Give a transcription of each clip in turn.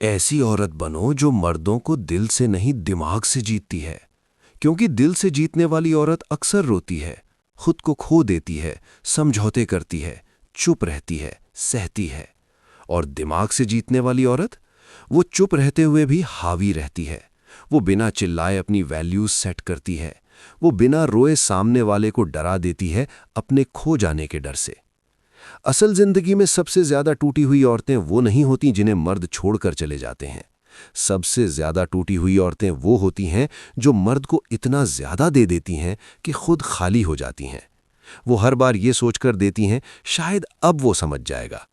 ऐसी औरत बनो जो मर्दों को दिल से नहीं दिमाग से जीतती है। क्योंकि दिल से जीतने वाली औरत अक्सर रोती है, खुद को खो देती है, समझौते करती है, चुप रहती है, सहती है। और दिमाग से जीतने वाली औरत, वो चुप रहते हुए भी हावी रहती है। वो बिना चिल्लाए अपनी वैल्यूज सेट करती है। वो बिना रोए सामने वाले को डरा देती है, अपने खो जाने के डर से। असल जिंदगी में सबसे ज्यादा टूटी हुई औरतें वो नहीं होती जिन्हें मर्द छोड़कर चले जाते हैं। सबसे ज्यादा टूटी हुई औरतें वो होती हैं जो मर्द को इतना ज्यादा दे देती हैं कि खुद खाली हो जाती हैं। वो हर बार ये सोचकर देती हैं शायद अब वो समझ जाएगा,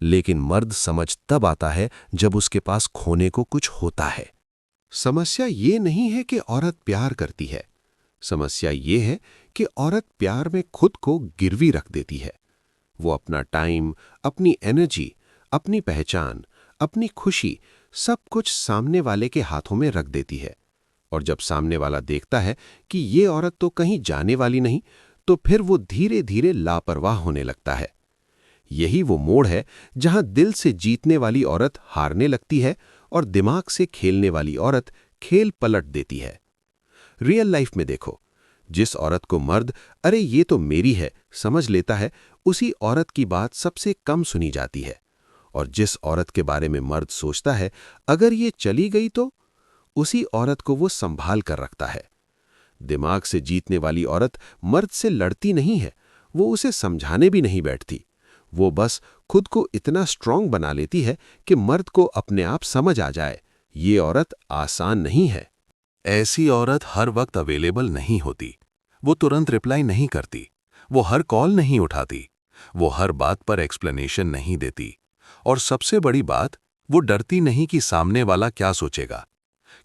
लेकिन मर्द समझ तब आता है जब उसके पास खोने को कुछ होता है। समस्या ये नहीं है कि औरत प्यार करती है। समस्या ये है कि औरत प्यार में खुद को गिरवी रख देती है। वो अपना टाइम, अपनी एनर्जी, अपनी पहचान, अपनी खुशी, सब कुछ सामने वाले के हाथों में रख देती है। और जब सामने वाला देखता है कि ये औरत तो कहीं जाने वाली नहीं, तो फिर वो धीरे धीरे लापरवाह होने लगता है। यही वो मोड़ है जहां दिल से जीतने वाली औरत हारने लगती है और दिमाग से खेलने वाली औरत खेल पलट देती है। रियल लाइफ में देखो, जिस औरत को मर्द अरे ये तो मेरी है समझ लेता है, उसी औरत की बात सबसे कम सुनी जाती है। और जिस औरत के बारे में मर्द सोचता है अगर ये चली गई तो, उसी औरत को वो संभाल कर रखता है। दिमाग से जीतने वाली औरत मर्द से लड़ती नहीं है, वो उसे समझाने भी नहीं बैठती। वो बस खुद को इतना स्ट्रांग बना लेती है कि मर्द को अपने आप समझ आ जाए ये औरत आसान नहीं है। ऐसी औरत हर वक्त अवेलेबल नहीं होती। वो तुरंत रिप्लाई नहीं करती। वो हर कॉल नहीं उठाती। वो हर बात पर एक्सप्लेनेशन नहीं देती। और सबसे बड़ी बात, वो डरती नहीं कि सामने वाला क्या सोचेगा,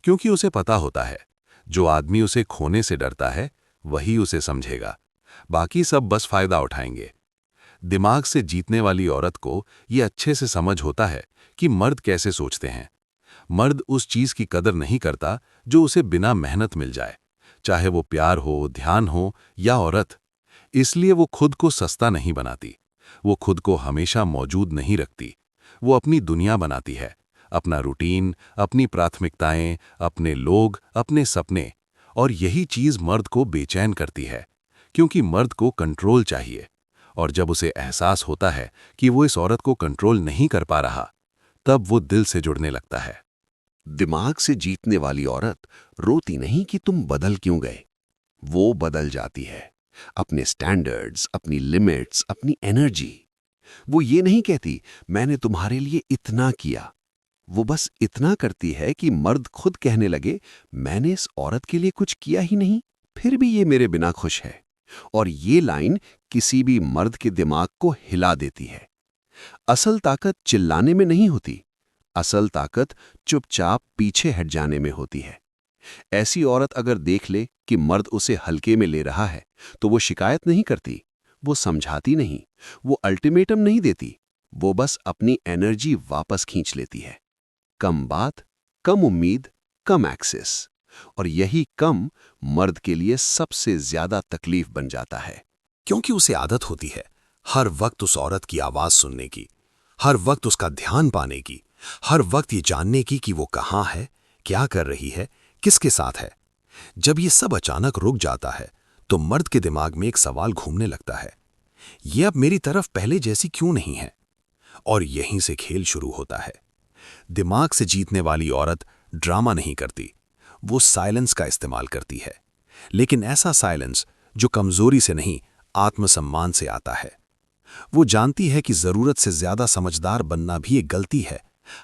क्योंकि उसे पता होता है जो आदमी उसे खोने से डरता है वही उसे समझेगा, बाकी सब बस फायदा उठाएंगे। दिमाग से जीतने वाली औरत को ये अच्छे से समझ होता है कि मर्द कैसे सोचते हैं। मर्द उस चीज की कदर नहीं करता जो उसे बिना मेहनत मिल जाए, चाहे वो प्यार हो, ध्यान हो या औरत। इसलिए वो खुद को सस्ता नहीं बनाती। वो खुद को हमेशा मौजूद नहीं रखती। वो अपनी दुनिया बनाती है, अपना रूटीन, अपनी प्राथमिकताएं, अपने लोग, अपने सपने। और यही चीज मर्द को बेचैन करती है, क्योंकि मर्द को कंट्रोल चाहिए। और जब उसे एहसास होता है कि वो इस औरत को कंट्रोल नहीं कर पा रहा, तब वो दिल से जुड़ने लगता है। दिमाग से जीतने वाली औरत रोती नहीं कि तुम बदल क्यों गए, वो बदल जाती है। अपने स्टैंडर्ड्स, अपनी लिमिट्स, अपनी एनर्जी। वो ये नहीं कहती मैंने तुम्हारे लिए इतना किया। वो बस इतना करती है कि मर्द खुद कहने लगे मैंने इस औरत के लिए कुछ किया ही नहीं, फिर भी ये मेरे बिना खुश है। और ये लाइन किसी भी मर्द के दिमाग को हिला देती है। असल ताकत चिल्लाने में नहीं होती, असल ताकत चुपचाप पीछे हट जाने में होती है। ऐसी औरत अगर देख ले कि मर्द उसे हल्के में ले रहा है, तो वो शिकायत नहीं करती, वो समझाती नहीं, वो अल्टीमेटम नहीं देती, वो बस अपनी एनर्जी वापस खींच लेती है। कम बात, कम उम्मीद, कम एक्सेस। और यही कम मर्द के लिए सबसे ज्यादा तकलीफ बन जाता है। क्योंकि उसे आदत होती है हर वक्त उस औरत की आवाज सुनने की, हर वक्त उसका ध्यान पाने की, हर वक्त ये जानने की कि वो कहाँ है, क्या कर रही है, किसके साथ है। जब ये सब अचानक रुक जाता है तो मर्द के दिमाग में एक सवाल घूमने लगता है, ये अब मेरी तरफ पहले जैसी क्यों नहीं है। और यहीं से खेल शुरू होता है। दिमाग से जीतने वाली औरत ड्रामा नहीं करती, वो साइलेंस का इस्तेमाल करती है। लेकिन ऐसा साइलेंस जो कमजोरी से नहीं, आत्मसम्मान से आता है। वो जानती है कि जरूरत से ज्यादा समझदार बनना भी एक गलती है।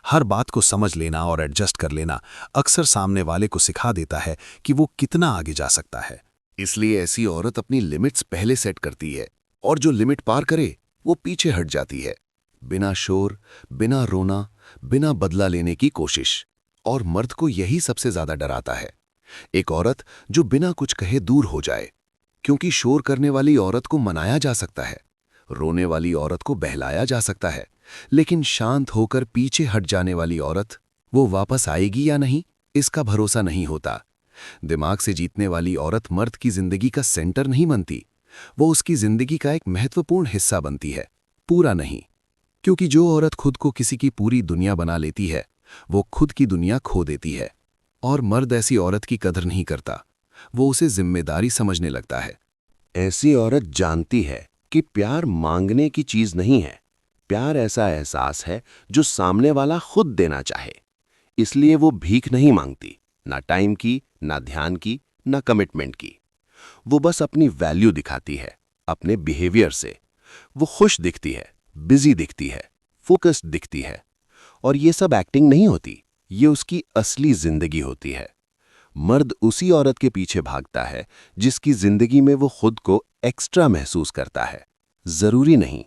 हर बात को समझ लेना और एडजस्ट कर लेना अक्सर सामने वाले को सिखा देता है कि वो कितना आगे जा सकता है। इसलिए ऐसी औरत अपनी लिमिट्स पहले सेट करती है, और जो लिमिट पार करे वो पीछे हट जाती है। बिना शोर, बिना रोना, बिना बदला लेने की कोशिश। और मर्द को यही सबसे ज्यादा डराता है, एक औरत जो बिना कुछ कहे दूर हो जाए। क्योंकि शोर करने वाली औरत को मनाया जा सकता है, रोने वाली औरत को बहलाया जा सकता है, लेकिन शांत होकर पीछे हट जाने वाली औरत, वो वापस आएगी या नहीं, इसका भरोसा नहीं होता। दिमाग से जीतने वाली औरत मर्द की जिंदगी का सेंटर नहीं बनती, वो उसकी जिंदगी का एक महत्वपूर्ण हिस्सा बनती है, पूरा नहीं। क्योंकि जो औरत खुद को किसी की पूरी दुनिया बना लेती है, वो खुद की दुनिया खो देती है। और मर्द ऐसी औरत की कदर नहीं करता, वो उसे जिम्मेदारी समझने लगता है। ऐसी औरत जानती है कि प्यार मांगने की चीज नहीं है। प्यार ऐसा एहसास है जो सामने वाला खुद देना चाहे। इसलिए वो भीख नहीं मांगती, ना टाइम की, ना ध्यान की, ना कमिटमेंट की। वो बस अपनी वैल्यू दिखाती है अपने बिहेवियर से। वो खुश दिखती है, बिजी दिखती है, फोकस्ड दिखती है। और ये सब एक्टिंग नहीं होती, ये उसकी असली जिंदगी होती है। मर्द उसी औरत के पीछे भागता है जिसकी जिंदगी में वो खुद को एक्स्ट्रा महसूस करता है, जरूरी नहीं।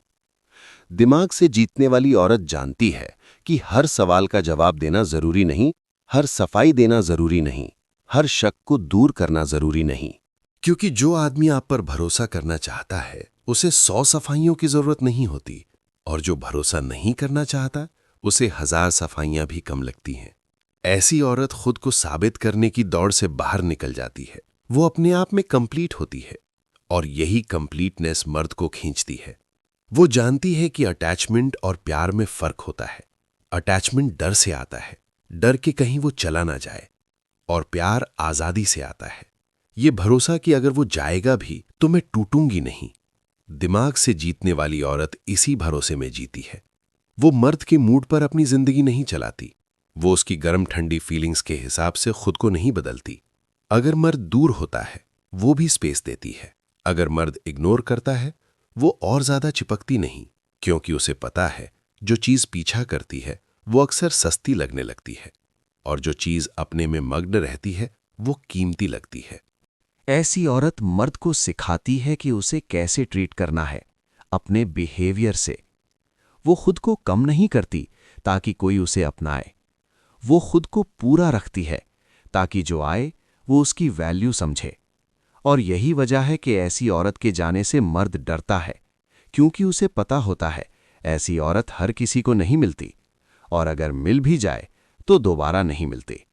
दिमाग से जीतने वाली औरत जानती है कि हर सवाल का जवाब देना जरूरी नहीं, हर सफाई देना जरूरी नहीं, हर शक को दूर करना जरूरी नहीं। क्योंकि जो आदमी आप पर भरोसा करना चाहता है उसे 100 सफाइयों की जरूरत नहीं होती, और जो भरोसा नहीं करना चाहता उसे 1000 सफाइयां भी कम लगती हैं। ऐसी औरत खुद को साबित करने की दौड़ से बाहर निकल जाती है। वो अपने आप में कंप्लीट होती है, और यही कंप्लीटनेस मर्द को खींचती है। वो जानती है कि अटैचमेंट और प्यार में फर्क होता है। अटैचमेंट डर से आता है, डर के कहीं वो चला ना जाए, और प्यार आजादी से आता है, ये भरोसा कि अगर वो जाएगा भी तो मैं टूटूंगी नहीं। दिमाग से जीतने वाली औरत इसी भरोसे में जीती है। वो मर्द के मूड पर अपनी जिंदगी नहीं चलाती, वो उसकी गर्म ठंडी फीलिंग्स के हिसाब से खुद को नहीं बदलती। अगर मर्द दूर होता है वो भी स्पेस देती है। अगर मर्द इग्नोर करता है वो और ज्यादा चिपकती नहीं, क्योंकि उसे पता है जो चीज पीछा करती है वो अक्सर सस्ती लगने लगती है, और जो चीज अपने में मग्न रहती है वो कीमती लगती है। ऐसी औरत मर्द को सिखाती है कि उसे कैसे ट्रीट करना है, अपने बिहेवियर से। वो खुद को कम नहीं करती ताकि कोई उसे अपनाए। वो खुद को पूरा रखती है ताकि जो आए वो उसकी वैल्यू समझे। और यही वजह है कि ऐसी औरत के जाने से मर्द डरता है, क्योंकि उसे पता होता है ऐसी औरत हर किसी को नहीं मिलती, और अगर मिल भी जाए तो दोबारा नहीं मिलती।